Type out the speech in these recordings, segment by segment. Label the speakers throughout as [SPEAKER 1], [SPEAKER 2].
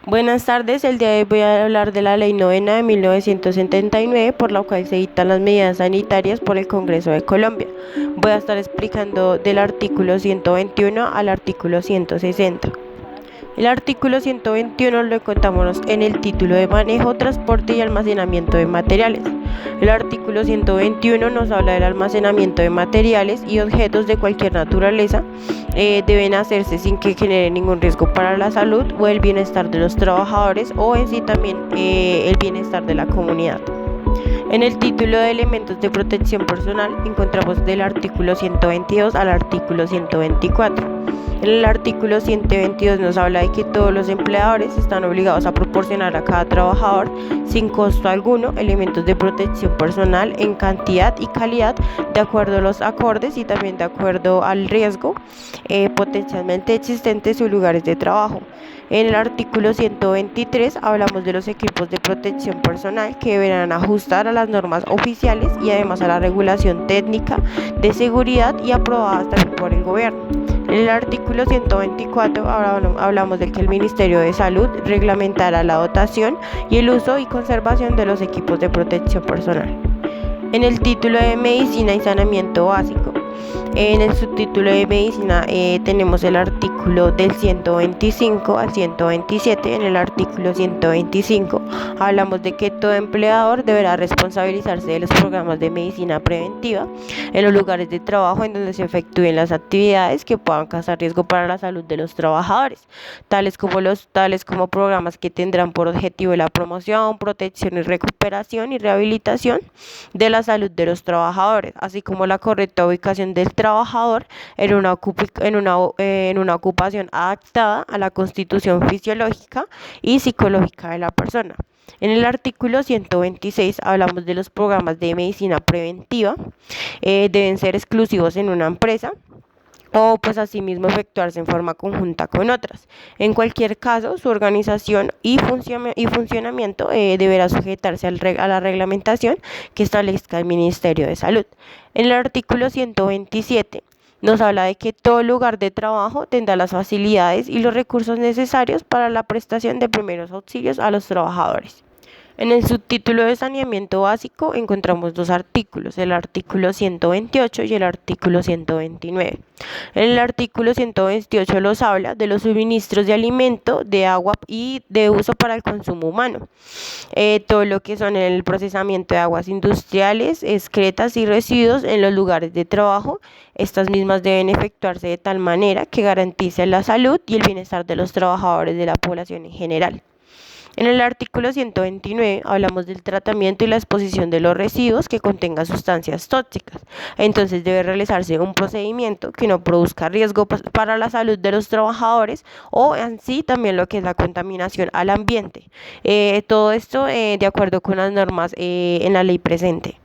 [SPEAKER 1] Buenas tardes, el día de hoy voy a hablar de la Ley Novena de 1979, por la cual se dictan las medidas sanitarias por el Congreso de Colombia. Voy a estar explicando del artículo 121 al artículo 160. El artículo 121 lo encontramos en el título de manejo, transporte y almacenamiento de materiales. El artículo 121 nos habla del almacenamiento de materiales y objetos de cualquier naturaleza. Deben hacerse sin que genere ningún riesgo para la salud o el bienestar de los trabajadores o en sí también el bienestar de la comunidad. En el título de elementos de protección personal encontramos del artículo 122 al artículo 124. En el artículo 122 nos habla de que todos los empleadores están obligados a proporcionar a cada trabajador sin costo alguno elementos de protección personal en cantidad y calidad de acuerdo a los acordes y también de acuerdo al riesgo potencialmente existente en sus lugares de trabajo. En el artículo 123 hablamos de los equipos de protección personal que deberán ajustar a las normas oficiales y además a la regulación técnica de seguridad y aprobadas también por el gobierno. En el artículo 124 hablamos de que el Ministerio de Salud reglamentará la dotación y el uso y conservación de los equipos de protección personal. En el título de Medicina y Saneamiento Básico, en el subtítulo de Medicina tenemos el artículo del 125 al 127. En el artículo 125 hablamos de que todo empleador deberá responsabilizarse de los programas de medicina preventiva en los lugares de trabajo en donde se efectúen las actividades que puedan causar riesgo para la salud de los trabajadores, tales como programas que tendrán por objetivo la promoción, protección y recuperación y rehabilitación de la salud de los trabajadores, así como la correcta ubicación del trabajador en una ocupación adaptada a la constitución fisiológica y psicológica de la persona. En el artículo 126 hablamos de los programas de medicina preventiva, deben ser exclusivos en una empresa o pues asimismo efectuarse en forma conjunta con otras. En cualquier caso, su organización y funcionamiento deberá sujetarse a la reglamentación que establezca el Ministerio de Salud. En el artículo 127 nos habla de que todo lugar de trabajo tendrá las facilidades y los recursos necesarios para la prestación de primeros auxilios a los trabajadores. En el subtítulo de saneamiento básico encontramos dos artículos, el artículo 128 y el artículo 129. En el artículo 128 nos habla de los suministros de alimento, de agua y de uso para el consumo humano. Todo lo que son el procesamiento de aguas industriales, excretas y residuos en los lugares de trabajo. Estas mismas deben efectuarse de tal manera que garantice la salud y el bienestar de los trabajadores de la población en general. En el artículo 129 hablamos del tratamiento y la exposición de los residuos que contengan sustancias tóxicas. Entonces debe realizarse un procedimiento que no produzca riesgo para la salud de los trabajadores o en sí también lo que es la contaminación al ambiente. Todo esto de acuerdo con las normas en la ley presente.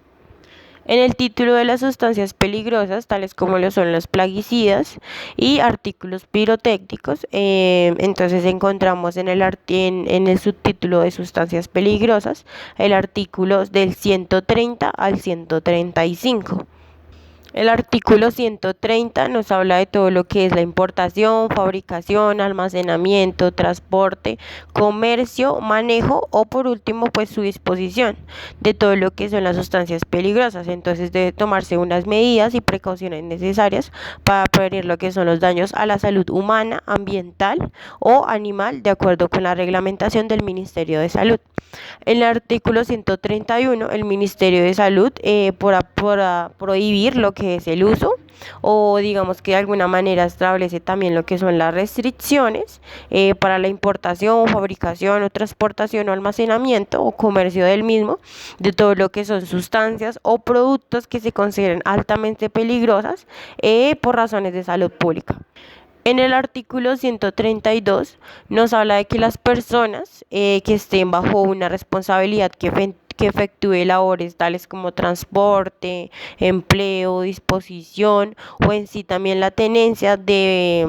[SPEAKER 1] En el título de las sustancias peligrosas, tales como lo son los plaguicidas y artículos pirotécnicos, entonces encontramos en el subtítulo de sustancias peligrosas el artículo del 130 al 135. El artículo 130 nos habla de todo lo que es la importación, fabricación, almacenamiento, transporte, comercio, manejo o por último pues su disposición de todo lo que son las sustancias peligrosas. Entonces debe tomarse unas medidas y precauciones necesarias para prevenir lo que son los daños a la salud humana, ambiental o animal de acuerdo con la reglamentación del Ministerio de Salud. En el artículo 131, el Ministerio de Salud por prohibir lo que es el uso o digamos que de alguna manera establece también lo que son las restricciones para la importación, fabricación o transportación o almacenamiento o comercio del mismo de todo lo que son sustancias o productos que se consideren altamente peligrosas por razones de salud pública. En el artículo 132 nos habla de que las personas que estén bajo una responsabilidad que efectúe labores tales como transporte, empleo, disposición o en sí también la tenencia de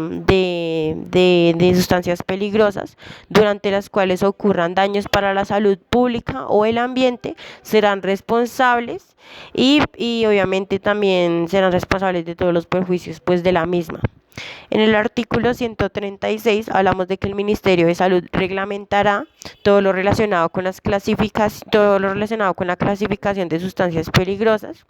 [SPEAKER 1] sustancias peligrosas durante las cuales ocurran daños para la salud pública o el ambiente, serán responsables y obviamente también serán responsables de todos los perjuicios pues de la misma. En el artículo 136 hablamos de que el Ministerio de Salud reglamentará todo lo relacionado con todo lo relacionado con la clasificación de sustancias peligrosas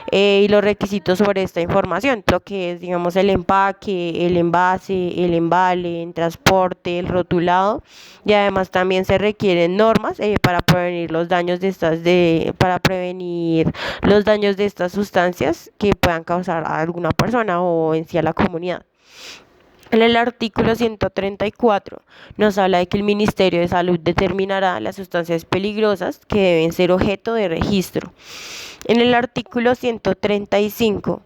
[SPEAKER 1] y los requisitos sobre esta información, lo que es, digamos, el empaque, el envase, el embale, el transporte, el rotulado, y además también se requieren normas para prevenir los daños de estas sustancias que puedan causar a alguna persona o en sí a la comunidad. En el artículo 134 nos habla de que el Ministerio de Salud determinará las sustancias peligrosas que deben ser objeto de registro. En el artículo 135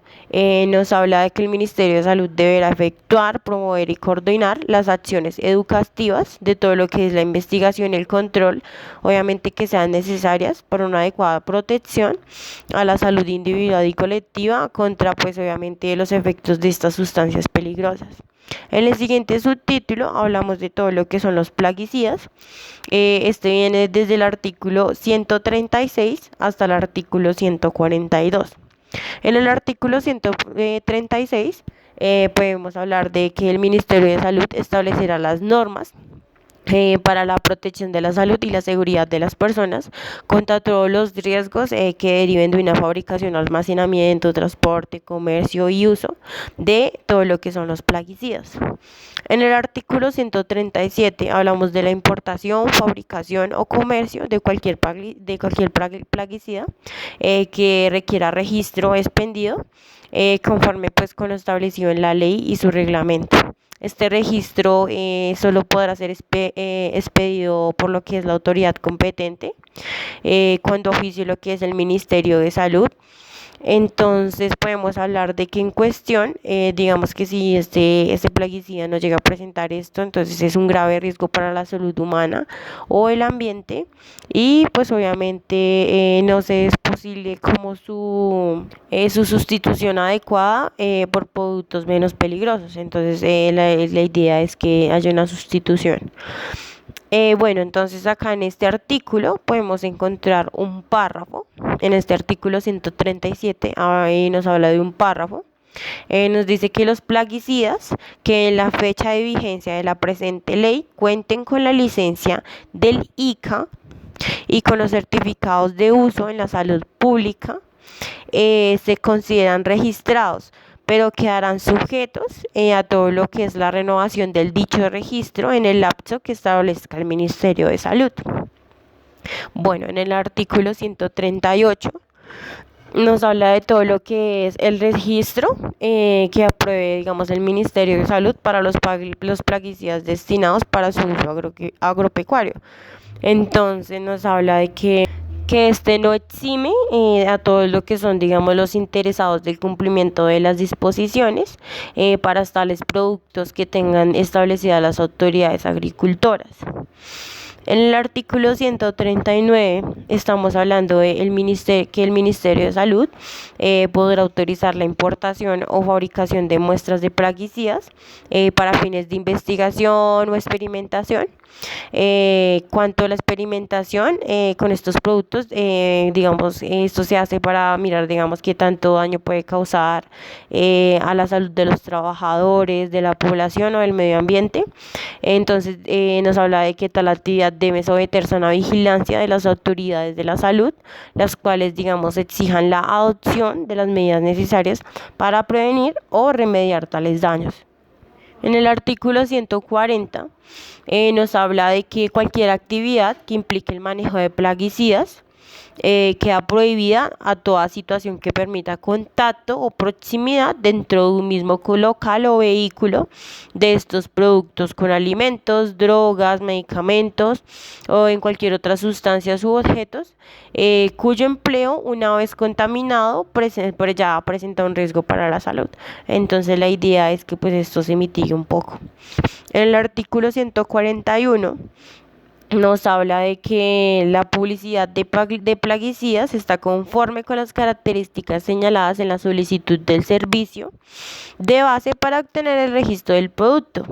[SPEAKER 1] nos habla de que el Ministerio de Salud deberá efectuar, promover y coordinar las acciones educativas de todo lo que es la investigación y el control, obviamente que sean necesarias para una adecuada protección a la salud individual y colectiva contra, pues obviamente, los efectos de estas sustancias peligrosas. En el siguiente subtítulo hablamos de todo lo que son los plaguicidas. Este viene desde el artículo 136 hasta el artículo 142. En el artículo 136 podemos hablar de que el Ministerio de Salud establecerá las normas para la protección de la salud y la seguridad de las personas contra todos los riesgos que deriven de una fabricación, almacenamiento, transporte, comercio y uso de todo lo que son los plaguicidas. En el artículo 137 hablamos de la importación, fabricación o comercio de cualquier plaguicida que requiera registro expendido conforme pues con lo establecido en la ley y su reglamento. Este registro solo podrá ser expedido por lo que es la autoridad competente, cuando oficie lo que es el Ministerio de Salud. Entonces podemos hablar de que en cuestión, digamos que si este plaguicida no llega a presentar esto, entonces es un grave riesgo para la salud humana o el ambiente y pues obviamente no se es posible como su sustitución adecuada por productos menos peligrosos. Entonces la idea es que haya una sustitución. Bueno, entonces acá en este artículo podemos encontrar un párrafo. En este artículo 137 ahí nos habla de un párrafo. Nos dice que los plaguicidas que en la fecha de vigencia de la presente ley cuenten con la licencia del ICA y con los certificados de uso en la salud pública se consideran registrados, pero quedarán sujetos a todo lo que es la renovación del dicho registro en el lapso que establezca el Ministerio de Salud. Bueno, en el artículo 138 nos habla de todo lo que es el registro que apruebe, digamos, el Ministerio de Salud para los plaguicidas destinados para su uso agropecuario. Entonces nos habla de que este no exime a todos lo que son, digamos, los interesados del cumplimiento de las disposiciones para tales productos que tengan establecidas las autoridades agricultoras. En el artículo 139 estamos hablando de que el Ministerio de Salud podrá autorizar la importación o fabricación de muestras de plaguicidas para fines de investigación o experimentación. Cuanto a la experimentación con estos productos, digamos, esto se hace para mirar, digamos, qué tanto daño puede causar a la salud de los trabajadores, de la población o del medio ambiente. Entonces, nos habla de que tal actividad debe someterse a una vigilancia de las autoridades de la salud, las cuales, digamos, exijan la adopción de las medidas necesarias para prevenir o remediar tales daños. En el artículo 140 nos habla de que cualquier actividad que implique el manejo de plaguicidas queda prohibida a toda situación que permita contacto o proximidad dentro de un mismo local o vehículo de estos productos con alimentos, drogas, medicamentos o en cualquier otra sustancia u objetos cuyo empleo, una vez contaminado, ya presenta un riesgo para la salud. Entonces la idea es que pues esto se mitigue un poco. En el artículo 141 nos habla de que la publicidad de plaguicidas está conforme con las características señaladas en la solicitud del servicio de base para obtener el registro del producto.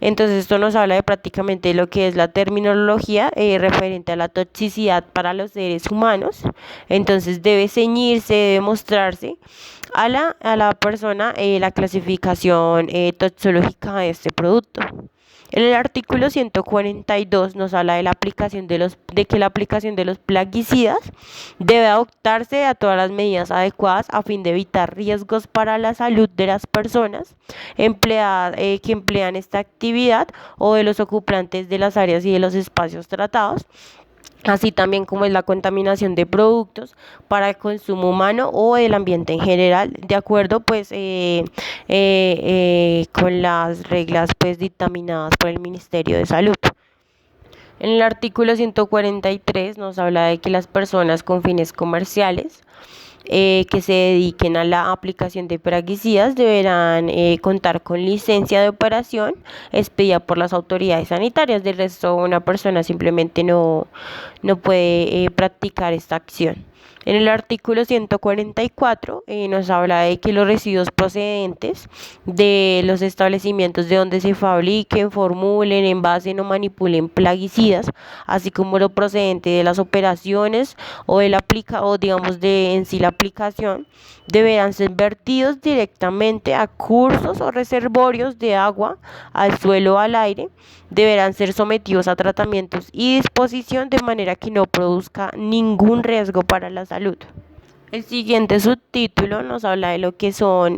[SPEAKER 1] Entonces esto nos habla de prácticamente lo que es la terminología referente a la toxicidad para los seres humanos. Entonces debe ceñirse, debe mostrarse a la persona la clasificación toxológica de este producto. En el artículo 142 nos habla de la aplicación de que la aplicación de los plaguicidas debe adoptarse a todas las medidas adecuadas a fin de evitar riesgos para la salud de las personas que emplean esta actividad o de los ocupantes de las áreas y de los espacios tratados, así también como es la contaminación de productos para el consumo humano o el ambiente en general, de acuerdo pues con las reglas pues dictaminadas por el Ministerio de Salud. En el artículo 143 nos habla de que las personas con fines comerciales que se dediquen a la aplicación de plaguicidas deberán contar con licencia de operación expedida por las autoridades sanitarias. Del resto, una persona simplemente no puede practicar esta acción. En el artículo 144 nos habla de que los residuos procedentes de los establecimientos de donde se fabriquen, formulen, envasen o manipulen plaguicidas, así como lo procedente de las operaciones o digamos de en sí la aplicación, deberán ser vertidos directamente a cursos o reservorios de agua, al suelo o al aire. Deberán ser sometidos a tratamientos y disposición de manera que no produzca ningún riesgo para la salud. El siguiente subtítulo nos habla de lo que son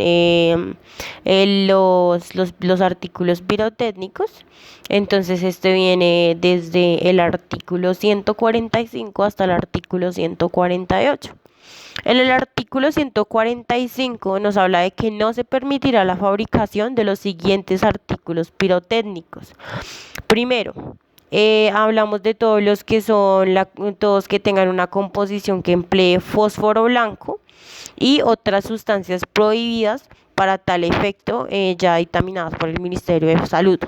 [SPEAKER 1] los artículos pirotécnicos. Entonces, este viene desde el artículo 145 hasta el artículo 148. En el artículo 145 nos habla de que no se permitirá la fabricación de los siguientes artículos pirotécnicos. Primero, hablamos de todos los que son todos que tengan una composición que emplee fósforo blanco y otras sustancias prohibidas para tal efecto ya dictaminadas por el Ministerio de Salud.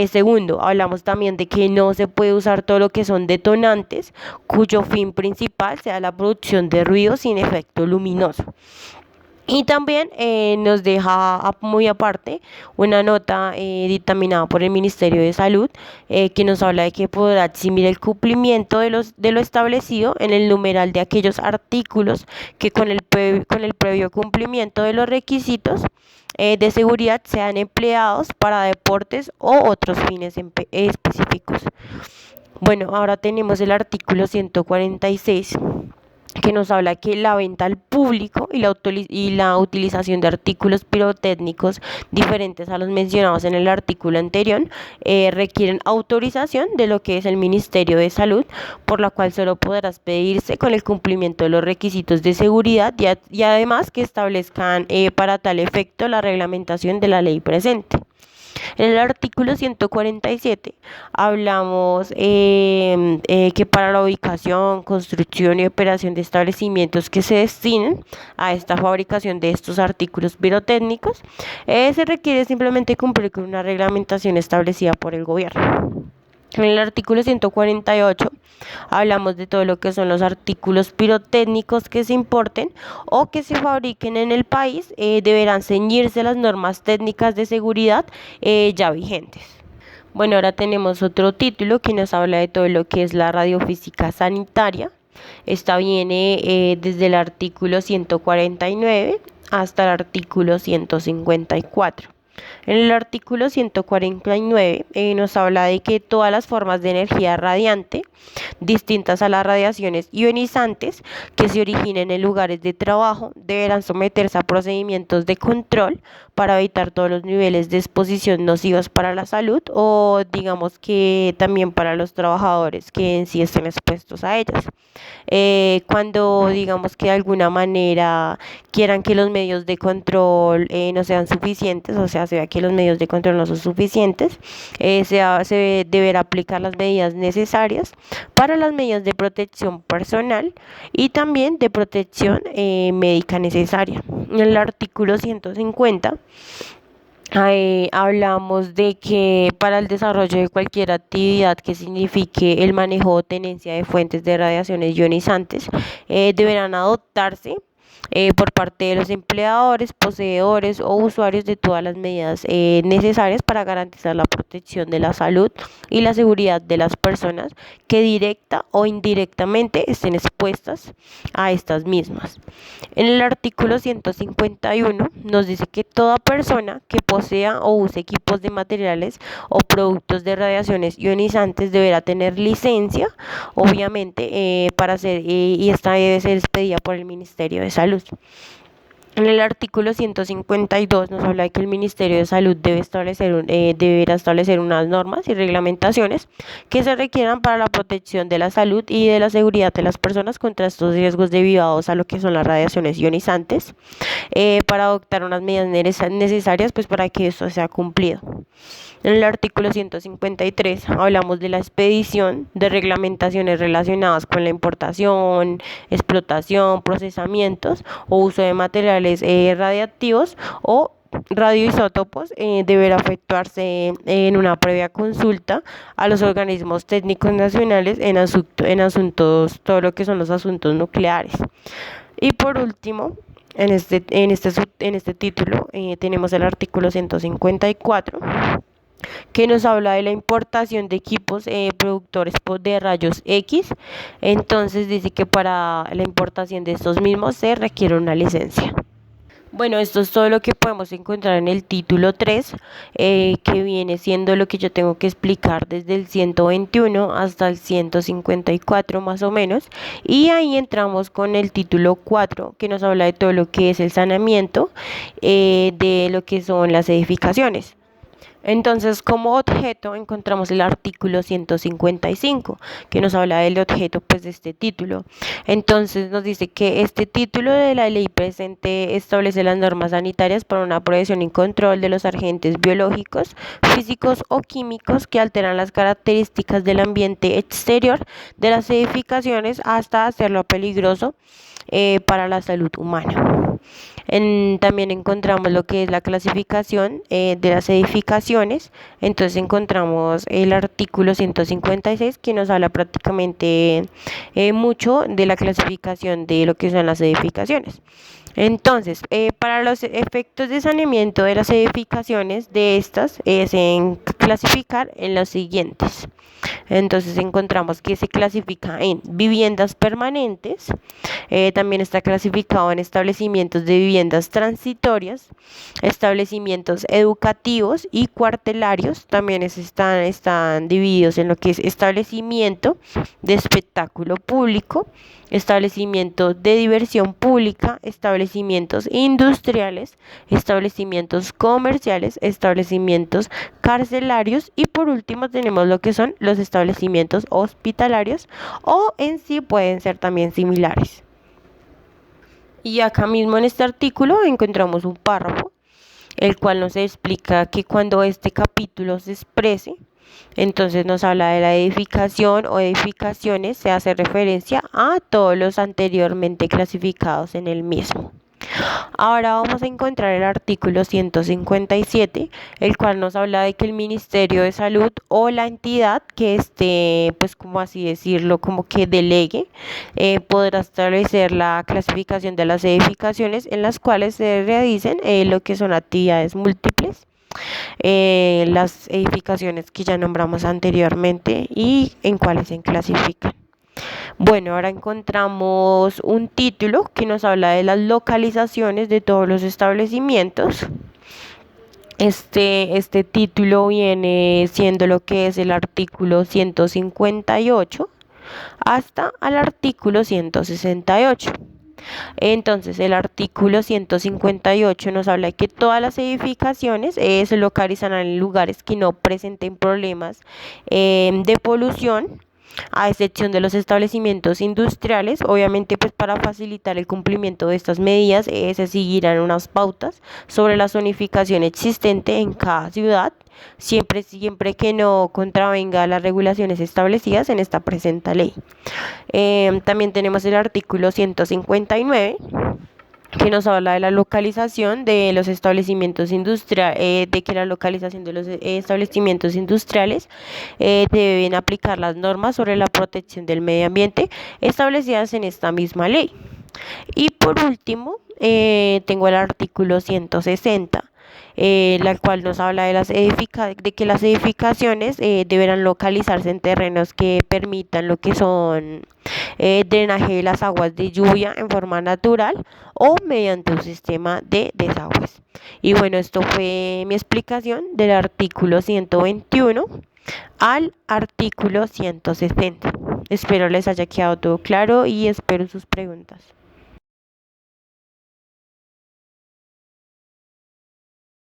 [SPEAKER 1] Segundo, hablamos también de que no se puede usar todo lo que son detonantes cuyo fin principal sea la producción de ruido sin efecto luminoso. Y también nos deja muy aparte una nota dictaminada por el Ministerio de Salud que nos habla de que podrá eximir el cumplimiento de lo establecido en el numeral de aquellos artículos que con el previo cumplimiento de los requisitos de seguridad sean empleados para deportes o otros fines específicos. Bueno, ahora tenemos el artículo 146 que nos habla que la venta al público y la utilización de artículos pirotécnicos diferentes a los mencionados en el artículo anterior requieren autorización de lo que es el Ministerio de Salud, por la cual solo podrá pedirse con el cumplimiento de los requisitos de seguridad y además que establezcan para tal efecto la reglamentación de la ley presente. En el artículo 147 hablamos que para la ubicación, construcción y operación de establecimientos que se destinen a esta fabricación de estos artículos pirotécnicos, se requiere simplemente cumplir con una reglamentación establecida por el gobierno. En el artículo 148 hablamos de todo lo que son los artículos pirotécnicos que se importen o que se fabriquen en el país, deberán ceñirse las normas técnicas de seguridad ya vigentes. Bueno, ahora tenemos otro título que nos habla de todo lo que es la radiofísica sanitaria. Esta viene desde el artículo 149 hasta el artículo 154. En el artículo 149 nos habla de que todas las formas de energía radiante, distintas a las radiaciones ionizantes que se originen en lugares de trabajo, deberán someterse a procedimientos de control para evitar todos los niveles de exposición nocivos para la salud o digamos que también para los trabajadores que en sí estén expuestos a ellas. Cuando digamos que de alguna manera quieran que los medios de control no sean suficientes, o sea, se vea que los medios de control no son suficientes, se deberá aplicar las medidas necesarias para las medidas de protección personal y también de protección médica necesaria. En el artículo 150 Ahí hablamos de que para el desarrollo de cualquier actividad que signifique el manejo o tenencia de fuentes de radiaciones ionizantes, deberán adoptarse por parte de los empleadores, poseedores o usuarios de todas las medidas necesarias para garantizar la protección de la salud y la seguridad de las personas que directa o indirectamente estén expuestas a estas mismas. En el artículo 151 nos dice que toda persona que posea o use equipos de materiales o productos de radiaciones ionizantes deberá tener licencia, obviamente, para hacer, y esta debe ser expedida por el Ministerio de Salud. En el artículo 152 nos habla de que el Ministerio de Salud deberá establecer unas normas y reglamentaciones que se requieran para la protección de la salud y de la seguridad de las personas contra estos riesgos derivados a lo que son las radiaciones ionizantes, para adoptar unas medidas necesarias pues, para que esto sea cumplido. En el artículo 153 hablamos de la expedición de reglamentaciones relacionadas con la importación, explotación, procesamientos o uso de materiales radiactivos o radioisótopos. Deberá efectuarse en una previa consulta a los organismos técnicos nacionales en asuntos, todo lo que son los asuntos nucleares. Y por último, en este título tenemos el artículo 154 que nos habla de la importación de equipos productores de rayos X. Entonces dice que para la importación de estos mismos se requiere una licencia. Bueno, esto es todo lo que podemos encontrar en el título 3, que viene siendo lo que yo tengo que explicar desde el 121 hasta el 154 más o menos. Y ahí entramos con el título 4, que nos habla de todo lo que es el saneamiento de lo que son las edificaciones. Entonces, como objeto encontramos el artículo 155, que nos habla del objeto pues, de este título. Entonces, nos dice que este título de la ley presente establece las normas sanitarias para una prevención y control de los agentes biológicos, físicos o químicos que alteran las características del ambiente exterior de las edificaciones hasta hacerlo peligroso para la salud humana. También encontramos lo que es la clasificación de las edificaciones. Entonces encontramos el artículo 156 que nos habla prácticamente mucho de la clasificación de lo que son las edificaciones. Entonces, para los efectos de saneamiento de las edificaciones de estas, se clasificar en los siguientes. Entonces encontramos que se clasifica en viviendas permanentes, también está clasificado en establecimientos de viviendas transitorias, establecimientos educativos y cuartelarios. También están divididos en lo que es establecimiento de espectáculo público, establecimientos de diversión pública, establecimientos industriales, establecimientos comerciales, establecimientos carcelarios y por último tenemos lo que son los establecimientos hospitalarios o en sí pueden ser también similares. Y acá mismo en este artículo encontramos un párrafo, el cual nos explica que cuando este capítulo se exprese, entonces nos habla de la edificación o edificaciones, se hace referencia a todos los anteriormente clasificados en el mismo. Ahora vamos a encontrar el artículo 157, el cual nos habla de que el Ministerio de Salud o la entidad que esté, pues como así decirlo, como que delegue, podrá establecer la clasificación de las edificaciones en las cuales se realicen lo que son actividades múltiples. Las edificaciones que ya nombramos anteriormente y en cuáles se clasifican. Bueno, ahora encontramos un título que nos habla de las localizaciones de todos los establecimientos. Este título viene siendo lo que es el artículo 158 hasta el artículo 168. Entonces, el artículo 158 nos habla de que todas las edificaciones se localizarán en lugares que no presenten problemas de polución, a excepción de los establecimientos industriales. Obviamente pues para facilitar el cumplimiento de estas medidas se seguirán unas pautas sobre la zonificación existente en cada ciudad, siempre que no contravenga las regulaciones establecidas en esta presente ley. También tenemos el artículo 159 que nos habla de la localización de los establecimientos industriales, de que la localización de los establecimientos industriales deben aplicar las normas sobre la protección del medio ambiente establecidas en esta misma ley. Y por último, tengo el artículo 160, la cual nos habla de de que las edificaciones deberán localizarse en terrenos que permitan lo que son drenaje de las aguas de lluvia en forma natural o mediante un sistema de desagües. Y bueno, esto fue mi explicación del artículo 121 al artículo 160. Espero les haya quedado todo claro y espero sus preguntas.